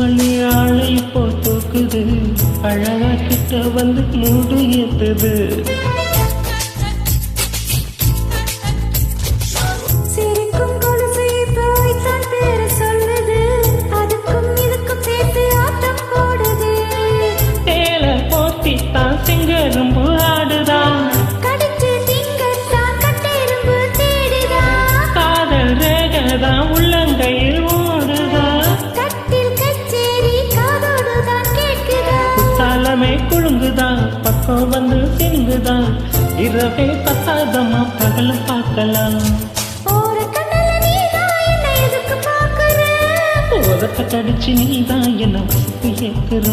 மணி ஆளை போல் தூக்குது, அழகா கிட்ட வந்து மூடு ஏத்துது. சிங்கரும்பு ஆடுதா, காதல் ரேகதா உள்ளங்கையில் ஓடுதா. குத்தாலமே குழுங்குதா, பக்கம் வந்து சிந்துதா. இரவே பத்தாதமா பகலும் பார்க்கலாம். உதட்ட கடிச்சு நீதான் என்ன வசிப்பு ஏற்கிற.